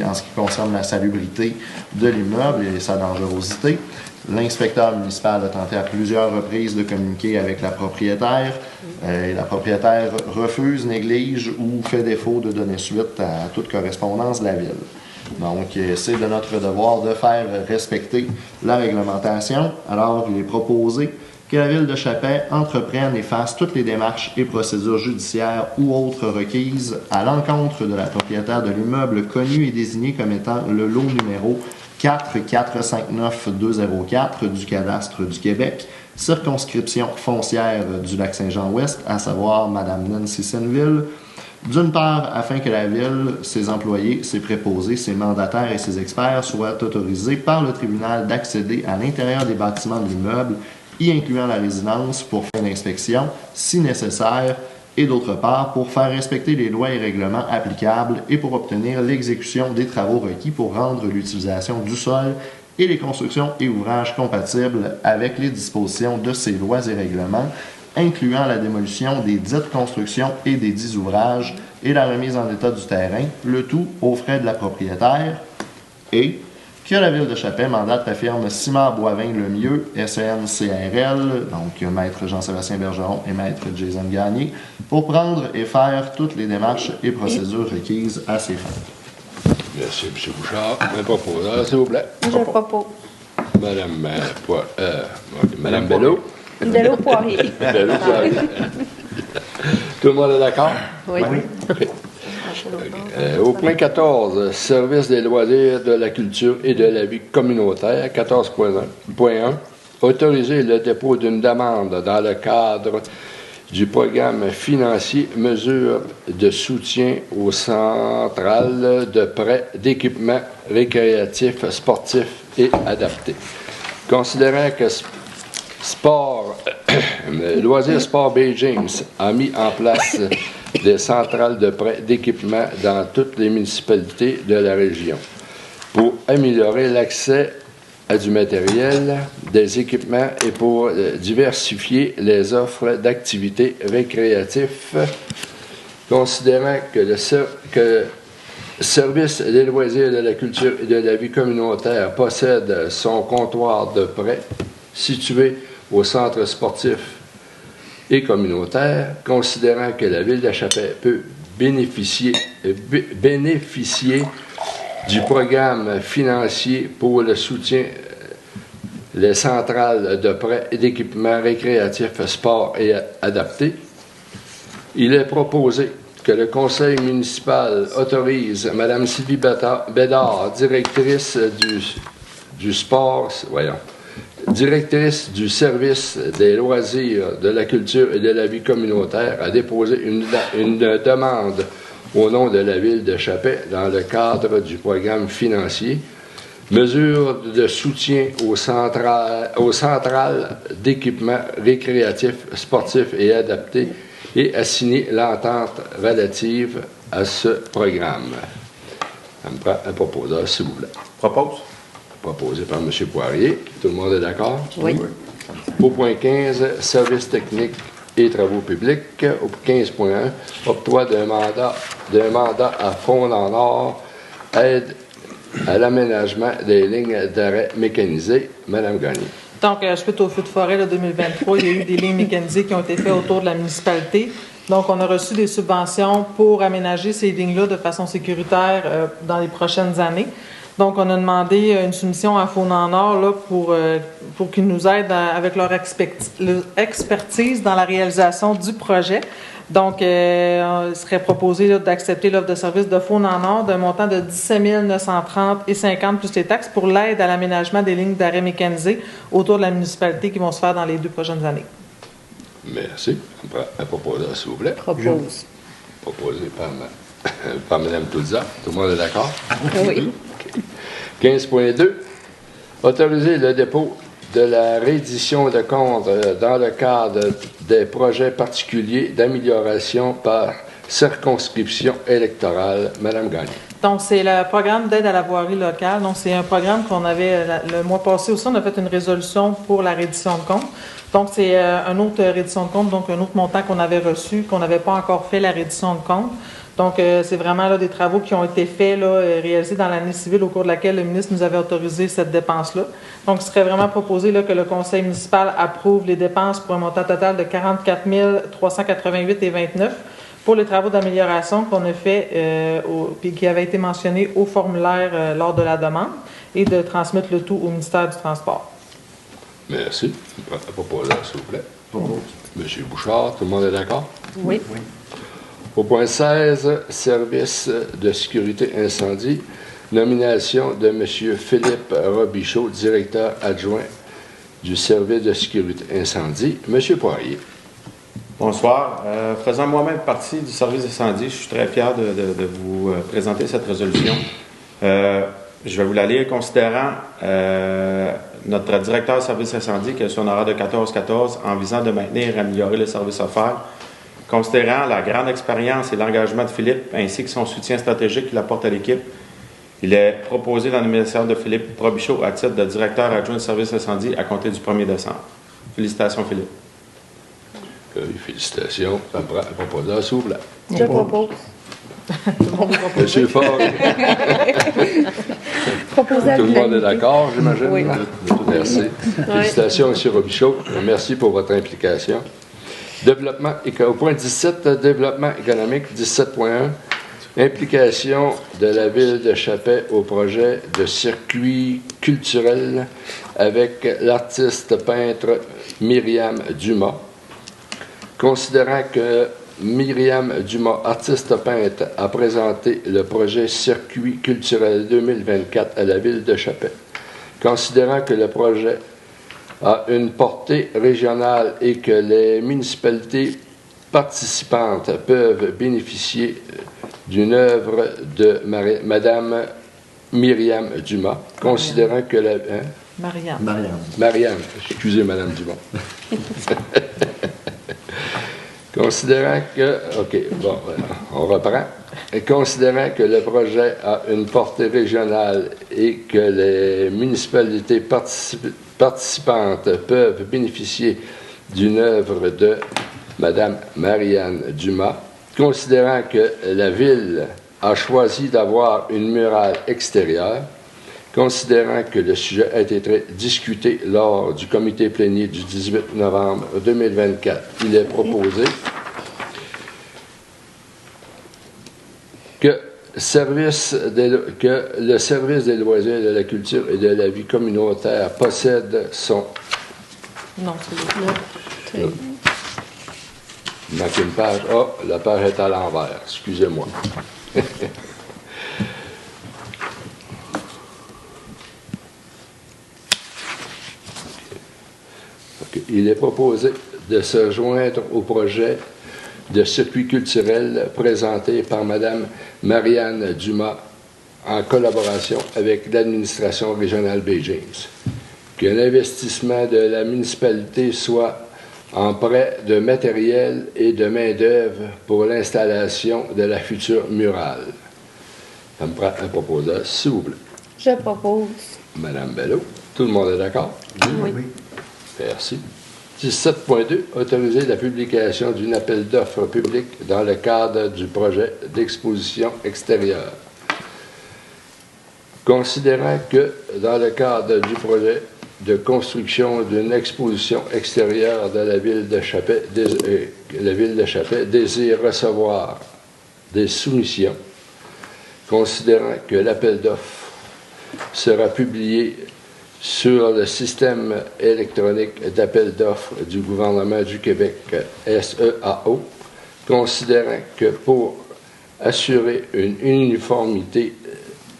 en ce qui concerne la salubrité de l'immeuble et sa dangerosité. L'inspecteur municipal a tenté à plusieurs reprises de communiquer avec la propriétaire. Et la propriétaire refuse, néglige ou fait défaut de donner suite à toute correspondance de la Ville. Donc, c'est de notre devoir de faire respecter la réglementation. Alors, il est proposé que la Ville de Chapin entreprenne et fasse toutes les démarches et procédures judiciaires ou autres requises à l'encontre de la propriétaire de l'immeuble connu et désigné comme étant le lot numéro 4459204 du cadastre du Québec, circonscription foncière du Lac-Saint-Jean-Ouest, à savoir Mme Nancy Senneville. D'une part, afin que la Ville, ses employés, ses préposés, ses mandataires et ses experts soient autorisés par le tribunal d'accéder à l'intérieur des bâtiments de l'immeuble, y incluant la résidence pour fin d'inspection, si nécessaire, et d'autre part, pour faire respecter les lois et règlements applicables et pour obtenir l'exécution des travaux requis pour rendre l'utilisation du sol et les constructions et ouvrages compatibles avec les dispositions de ces lois et règlements, incluant la démolition des dites constructions et des dits ouvrages et la remise en état du terrain, le tout aux frais de la propriétaire, et que la Ville de Chapin mandate la firme Simard Boivin Lemieux, SEN-CRL, donc maître Jean-Sébastien Bergeron et maître Jason Gagné, pour prendre et faire toutes les démarches et procédures requises à ces fins. Merci, M. Bouchard. Un proposeur, s'il vous plaît. Je propose. Madame Bello. Bello Poirier. Bello Poirier. Tout le monde est d'accord? Oui. Okay. Au point 14, service des loisirs, de la culture et de la vie communautaire, 14.1, autoriser le dépôt d'une demande dans le cadre du programme financier Mesures de soutien aux centrales de prêt d'équipements récréatifs, sportifs et adaptés. Considérant que Loisirs Sport Bay James a mis en place des centrales de prêt d'équipement dans toutes les municipalités de la région pour améliorer l'accès à du matériel, des équipements et pour diversifier les offres d'activités récréatives, considérant que Service des loisirs, de la culture et de la vie communautaire possède son comptoir de prêt situé au centre sportif et communautaire, considérant que la Ville de Chapais peut bénéficier du programme financier pour le soutien les centrales de prêt et d'équipements récréatifs, sport et adaptés. Il est proposé que le conseil municipal autorise Mme Sylvie Bédard, directrice du sport, directrice du service des loisirs, de la culture et de la vie communautaire, à déposer une demande au nom de la Ville de Chapais dans le cadre du programme financier mesures de soutien aux centrales d'équipements récréatifs, sportifs et adaptés et à signer l'entente relative à ce programme. Un proposeur, s'il vous plaît. Propose. Proposé par M. Poirier. Tout le monde est d'accord? Oui. Au point 15, services techniques et travaux publics. Au 15.1, octroi d'un mandat à Fonds en or, aide à l'aménagement des lignes d'arrêt mécanisées. Madame Gagné. Donc, suite au feu de forêt là, 2023, il y a eu des lignes mécanisées qui ont été faites autour de la municipalité. Donc, on a reçu des subventions pour aménager ces lignes-là de façon sécuritaire dans les prochaines années. Donc, on a demandé une soumission à Fonds en or là, pour qu'ils nous aident avec leur expertise dans la réalisation du projet. Donc, il serait proposé là, d'accepter l'offre de service de Fonds en or d'un montant de 17 930,50 plus les taxes pour l'aide à l'aménagement des lignes d'arrêt mécanisées autour de la municipalité qui vont se faire dans les 2 prochaines années. Merci. Un proposeur, s'il vous plaît. Propose. Proposé par Mme Toulza. Tout le monde est d'accord? Oui. 15.2. Autoriser le dépôt de la reddition de comptes dans le cadre des projets particuliers d'amélioration par circonscription électorale. Madame Gagné. Donc, c'est le programme d'aide à la voirie locale. Donc, c'est un programme qu'on avait le mois passé aussi. On a fait une résolution pour la reddition de comptes. Donc, c'est un autre reddition de comptes, donc un autre montant qu'on avait reçu, qu'on n'avait pas encore fait la reddition de comptes. Donc, c'est vraiment là, des travaux qui ont été faits, là, réalisés dans l'année civile au cours de laquelle le ministre nous avait autorisé cette dépense-là. Donc, il serait vraiment proposé là, que le conseil municipal approuve les dépenses pour un montant total de 44 388,29 pour les travaux d'amélioration qu'on a fait puis qui avaient été mentionnés au formulaire lors de la demande et de transmettre le tout au ministère du Transport. Merci. Un proposeur, s'il vous plaît. Monsieur Bouchard, tout le monde est d'accord? Oui. Au point 16, service de sécurité incendie, nomination de M. Philippe Robichaud, directeur adjoint du service de sécurité incendie. M. Poirier. Bonsoir. Faisant moi-même partie du service d'incendie, je suis très fier de vous présenter cette résolution. Je vais vous la lire. Considérant notre directeur du service incendie qui a son horaire de 14-14 en visant de maintenir et améliorer le service offert, considérant la grande expérience et l'engagement de Philippe ainsi que son soutien stratégique qu'il apporte à l'équipe, il est proposé la nomination de Philippe Robichaud à titre de directeur adjoint du service incendie à compter du 1er décembre. Félicitations, Philippe. Félicitations. Un proposeur, s'il vous plaît. Je propose. Monsieur Fort. Proposer à Tout le monde est l'unanimité. d'accord, j'imagine? Oui. Merci. Félicitations, M. Robichaud. Merci pour votre implication. Développement, au point 17, développement économique, 17.1, implication de la Ville de Chapais au projet de circuit culturel avec l'artiste peintre Myriam Dumas. Considérant que Myriam Dumas, artiste peintre, a présenté le projet Circuit culturel 2024 à la Ville de Chapais. Considérant que le projet a une portée régionale et que les municipalités participantes peuvent bénéficier d'une œuvre de Madame Myriam Dumas, considérant que la... Marianne. Excusez, Madame Dumas. Considérant que... OK, bon, on reprend. Et considérant que le projet a une portée régionale et que les municipalités participantes peuvent bénéficier d'une œuvre de Mme Marianne Dumas, considérant que la Ville a choisi d'avoir une murale extérieure, considérant que le sujet a été discuté lors du comité plénier du 18 novembre 2024. Il est proposé que le service des loisirs, de la culture et de la vie communautaire possède son... Non, c'est Il manque une page. Ah, la page est à l'envers. Excusez-moi. Il est proposé de se joindre au projet de circuit culturel présenté par Mme Marianne Dumas en collaboration avec l'administration régionale Baie-James. Qu'un investissement de la municipalité soit en prêt de matériel et de main-d'œuvre pour l'installation de la future murale. Ça me prend un proposeur, s'il vous plaît. Je propose. Madame Bello, tout le monde est d'accord? Oui. Merci. 17.2. Autoriser la publication d'un appel d'offres public dans le cadre du projet d'exposition extérieure. Considérant que dans le cadre du projet de construction d'une exposition extérieure de la ville de Chappais, désire recevoir des soumissions, considérant que l'appel d'offres sera publié sur le système électronique d'appel d'offres du gouvernement du Québec, SEAO, considérant que pour assurer une uniformité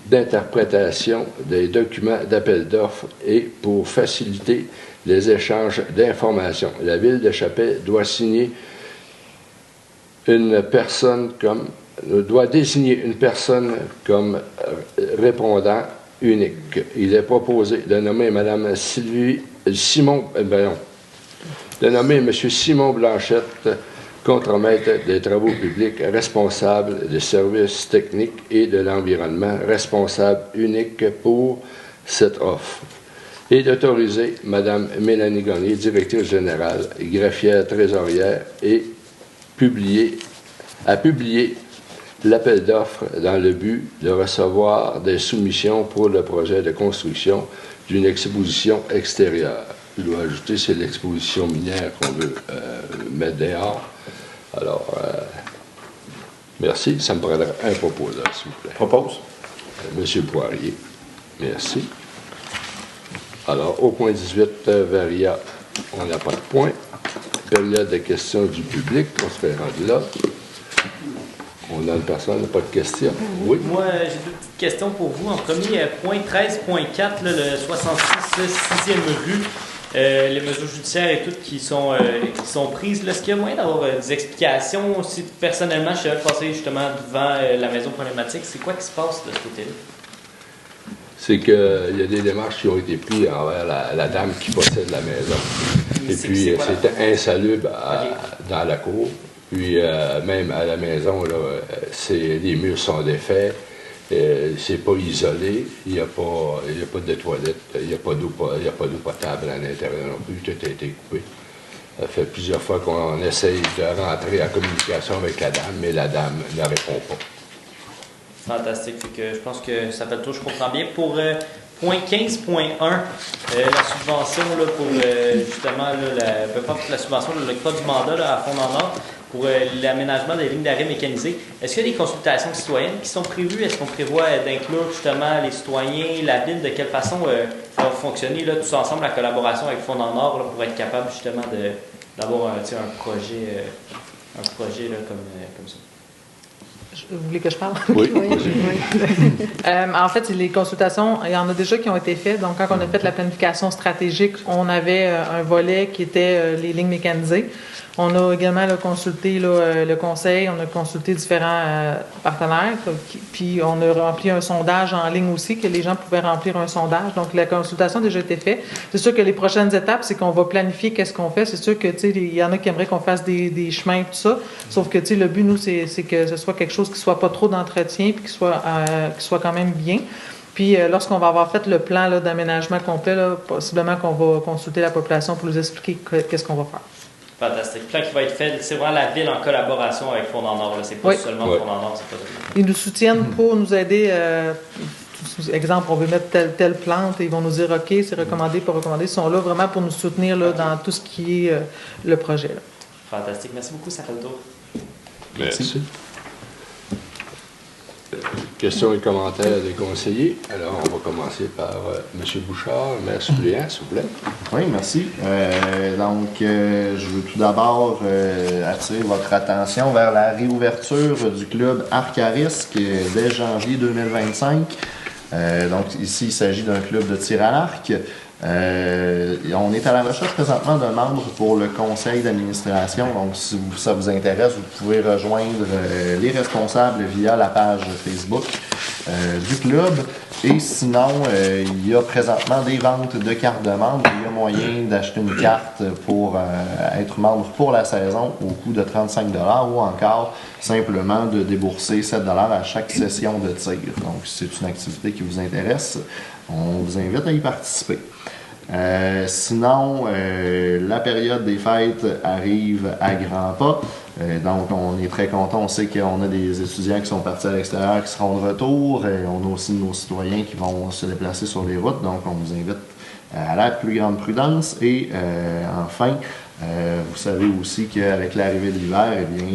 d'interprétation des documents d'appel d'offres et pour faciliter les échanges d'informations, la Ville de Chappais doit désigner une personne comme répondant unique. Il est proposé de nommer Mme Simon Blanchette, contremaître des travaux publics, responsable des services techniques et de l'environnement, responsable unique pour cette offre. Et d'autoriser Mme Mélanie Gagné, directrice générale, greffière trésorière, et à publier l'appel d'offres dans le but de recevoir des soumissions pour le projet de construction d'une exposition extérieure. Je dois ajouter, c'est l'exposition minière qu'on veut mettre dehors. Alors, merci. Ça me prendra un proposeur, s'il vous plaît. Propose. Monsieur Poirier. Merci. Alors, au point 18, Varia, on n'a pas de point. Période de questions du public, on se fait rendre là. On a une personne, n'a pas de questions. Oui. Moi, j'ai deux petites questions pour vous. En premier, point 13.4, le 66 6e rue, les mesures judiciaires et toutes qui sont prises. Est-ce qu'il y a moyen d'avoir des explications? Si personnellement, je suis passé justement devant la maison problématique, c'est quoi qui se passe de ce côté-là? C'est qu'il y a des démarches qui ont été prises envers la dame qui possède la maison. Et puis, c'était insalubre dans la cour. Puis, même à la maison, là, les murs sont défaits, c'est pas isolé, il n'y a pas de toilette, il n'y a pas d'eau potable à l'intérieur non plus, tout a été coupé. Ça fait plusieurs fois qu'on essaye de rentrer en communication avec la dame, mais la dame ne répond pas. Fantastique. Je pense que ça fait le tour, je comprends bien. Pour point 15.1, la subvention là, pour justement la subvention de l'octroi du mandat là, à Fond en Or pour l'aménagement des lignes d'arrêt mécanisées. Est-ce qu'il y a des consultations citoyennes qui sont prévues? Est-ce qu'on prévoit d'inclure justement les citoyens, la ville, de quelle façon ça va fonctionner là, tous ensemble, la collaboration avec Fond en Or là, pour être capable justement d'avoir un projet là, comme ça? Vous voulez que je parle? Oui. En fait, les consultations, il y en a déjà qui ont été faites. Donc, quand on a fait la planification stratégique, on avait un volet qui était les lignes mécanisées. On a également consulté le conseil, on a consulté différents partenaires, puis on a rempli un sondage en ligne aussi, que les gens pouvaient remplir un sondage. Donc, la consultation a déjà été faite. C'est sûr que les prochaines étapes, c'est qu'on va planifier qu'est-ce qu'on fait. C'est sûr que, tu sais, il y en a qui aimeraient qu'on fasse des chemins et tout ça. Sauf que, tu sais, le but, nous, c'est que ce soit quelque chose qui soit pas trop d'entretien, puis qui soit quand même bien. Puis, lorsqu'on va avoir fait le plan d'aménagement complet, possiblement qu'on va consulter la population pour nous expliquer qu'est-ce qu'on va faire. Fantastique. Plan qui va être fait, c'est vraiment la ville en collaboration avec Fonds en Or. C'est pas Oui. seulement Ouais. Fonds en Or, c'est pas Ils nous soutiennent pour nous aider. Exemple, on veut mettre telle plante et ils vont nous dire OK, c'est recommandé, pas recommandé. Ils sont là vraiment pour nous soutenir là, dans tout ce qui est le projet. Là. fantastique. Merci beaucoup, ça fait le tour. Merci. Questions et commentaires des conseillers. Alors, on va commencer par M. Bouchard, maire suppléant, s'il vous plaît. Oui, merci. Je veux tout d'abord attirer votre attention vers la réouverture du club Arc à risque dès janvier 2025. Donc, ici, il s'agit d'un club de tir à l'arc. On est à la recherche présentement d'un membre pour le conseil d'administration. Donc, si ça vous intéresse, vous pouvez rejoindre les responsables via la page Facebook du club. Et sinon, il y a présentement des ventes de cartes de membres. Il y a moyen d'acheter une carte pour être membre pour la saison au coût de 35 $ ou encore simplement de débourser 7 $ à chaque session de tir. Donc, si c'est une activité qui vous intéresse, on vous invite à y participer. Sinon, la période des fêtes arrive à grands pas. Donc, on est très content. On sait qu'on a des étudiants qui sont partis à l'extérieur, qui seront de retour. On a aussi nos citoyens qui vont se déplacer sur les routes. Donc, on vous invite à la plus grande prudence. Et enfin, vous savez aussi qu'avec l'arrivée de l'hiver, eh bien,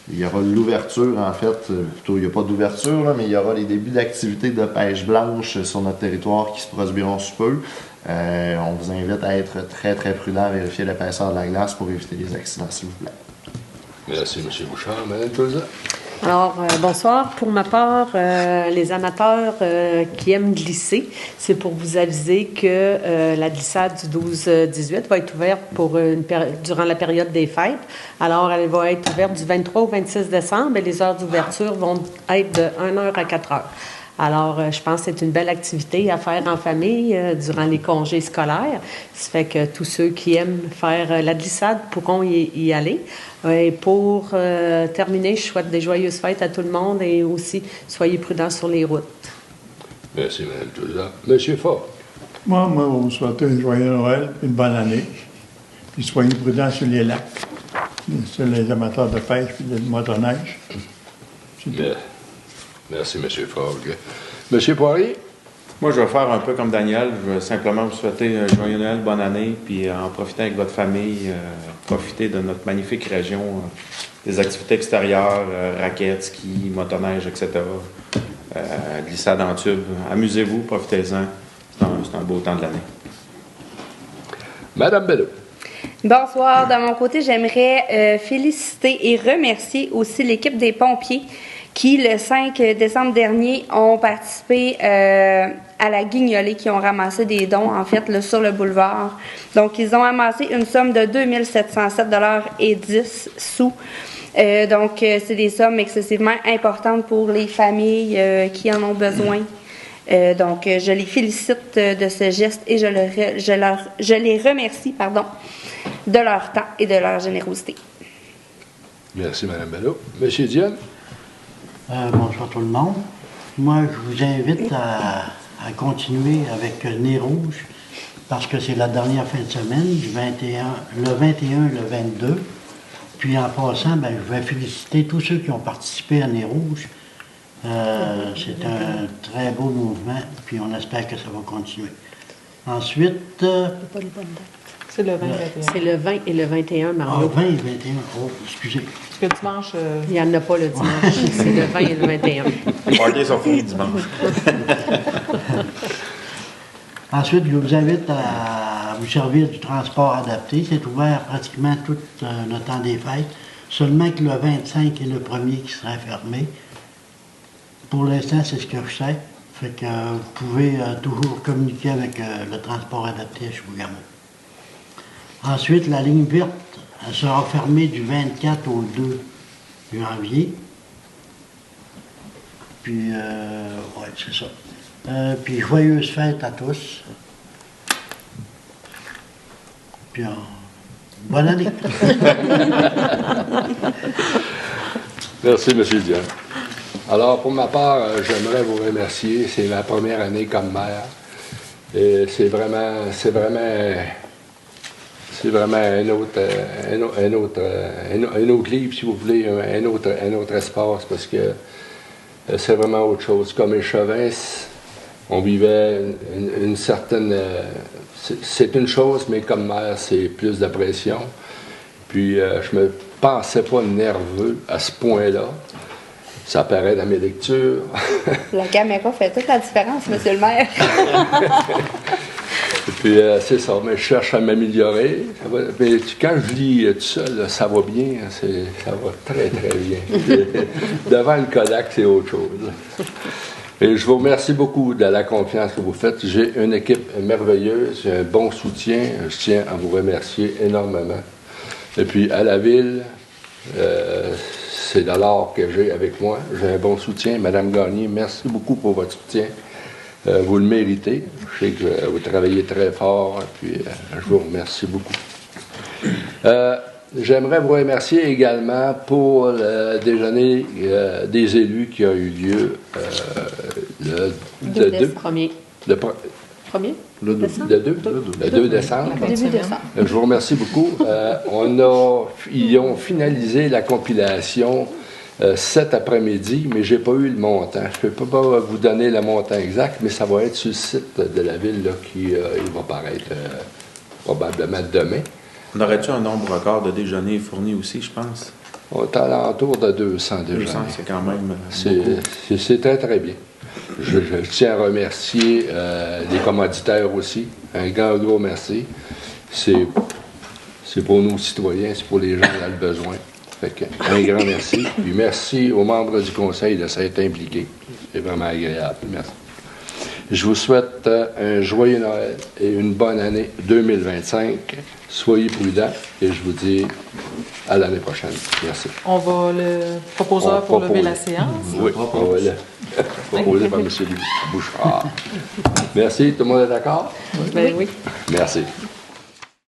il y aura l'ouverture, en fait, plutôt il n'y a pas d'ouverture, là, mais il y aura les débuts d'activités de pêche blanche sur notre territoire qui se produiront sous peu. On vous invite à être très, très prudent, à vérifier l'épaisseur de la glace pour éviter les accidents, s'il vous plaît. Merci, M. Bouchard. Mme Tulza. Alors, bonsoir. Pour ma part, les amateurs qui aiment glisser, c'est pour vous aviser que la glissade du 12-18 va être ouverte durant la période des fêtes. Alors, elle va être ouverte du 23 au 26 décembre et les heures d'ouverture vont être de 1h à 4h. Alors, je pense que c'est une belle activité à faire en famille durant les congés scolaires. Ça fait que tous ceux qui aiment faire la glissade pourront y aller. Et pour terminer, je souhaite des joyeuses fêtes à tout le monde et aussi soyez prudents sur les routes. Merci, Mme Tulza. M. Fort. Moi, on vous souhaite un joyeux Noël, une bonne année. Puis soyez prudents sur les lacs, sur les amateurs de pêche et de motoneige. Merci, M. Fogg. M. Poirier? Moi, je vais faire un peu comme Daniel. Je vais simplement vous souhaiter un joyeux Noël, bonne année, puis en profiter avec votre famille, profiter de notre magnifique région, des activités extérieures, raquettes, ski, motoneige, etc. Glissade en tube. Amusez-vous, profitez-en. C'est un beau temps de l'année. Madame Bello. Bonsoir. De mon côté, j'aimerais féliciter et remercier aussi l'équipe des pompiers qui, le 5 décembre dernier, ont participé à la guignolée, qui ont ramassé des dons, en fait, là, sur le boulevard. Donc, ils ont amassé une somme de 2 707 $ et 10 sous. Donc, c'est des sommes excessivement importantes pour les familles qui en ont besoin. Donc, je les félicite de ce geste et je les remercie, de leur temps et de leur générosité. Merci, Mme Bello. M. Diane? Bonsoir tout le monde. Moi, je vous invite à continuer avec Nez Rouge parce que c'est la dernière fin de semaine, le 21 et le 22. Puis en passant, je vais féliciter tous ceux qui ont participé à Nez Rouge. C'est un très beau mouvement, puis on espère que ça va continuer. Ensuite... C'est le 20 C'est le 20 et le 21, Mario. 20 et 21. Oh, excusez. Parce que dimanche... Il n'y en a pas le dimanche. C'est le 20 et le 21. Les parties sont finis dimanche. Ensuite, je vous invite à vous servir du transport adapté. C'est ouvert pratiquement tout le temps des fêtes. Seulement que le 25 est le premier qui sera fermé. Pour l'instant, c'est ce que je sais. Fait que vous pouvez toujours communiquer avec le transport adapté à Chibougamau. Ensuite, la ligne verte elle sera fermée du 24 au 2 janvier. Puis, ouais, c'est ça. Puis, joyeuses fêtes à tous. Puis, bonne année. Merci, M. Diane. Alors, pour ma part, j'aimerais vous remercier. C'est ma première année comme maire. Et c'est vraiment c'est vraiment un autre livre, si vous voulez, un autre espace, parce que c'est vraiment autre chose. Comme échevin, on vivait une certaine... c'est une chose, mais comme maire, c'est plus de pression. Puis je me pensais pas nerveux à ce point-là. Ça apparaît dans mes lectures. La caméra fait toute la différence, monsieur le maire. Et puis, c'est ça, mais je cherche à m'améliorer. Mais quand je lis tout seul, là, ça va bien, ça va très, très bien. Devant le Kodak, c'est autre chose. Et je vous remercie beaucoup de la confiance que vous faites. J'ai une équipe merveilleuse, j'ai un bon soutien. Je tiens à vous remercier énormément. Et puis, à la ville, c'est de l'or que j'ai avec moi. J'ai un bon soutien. Madame Gagné, merci beaucoup pour votre soutien. Vous le méritez. Je sais que vous travaillez très fort, puis je vous remercie beaucoup. J'aimerais vous remercier également pour le déjeuner des élus qui a eu lieu le 2 décembre. Début décembre. Je vous remercie beaucoup. Ils ont finalisé la compilation cet après-midi, mais je n'ai pas eu le montant. Je ne peux pas vous donner le montant exact, mais ça va être sur le site de la ville là, il va paraître probablement demain. On aurait-tu un nombre record de déjeuners fournis aussi, je pense? On est à l'entour de 200 déjeuners. 200, c'est quand même C'est très, très bien. Je tiens à remercier les commanditaires aussi. Un gros merci. C'est pour nos citoyens, c'est pour les gens qui ont le besoin. Fait que, un grand merci. Puis merci aux membres du conseil de s'être impliqués. C'est vraiment agréable. Merci. Je vous souhaite un joyeux Noël et une bonne année 2025. Soyez prudents et je vous dis à l'année prochaine. Merci. On va le proposer pour lever la séance. Oui, on va le proposer par M. Bouchard. Merci. Tout le monde est d'accord? Ben oui. Merci.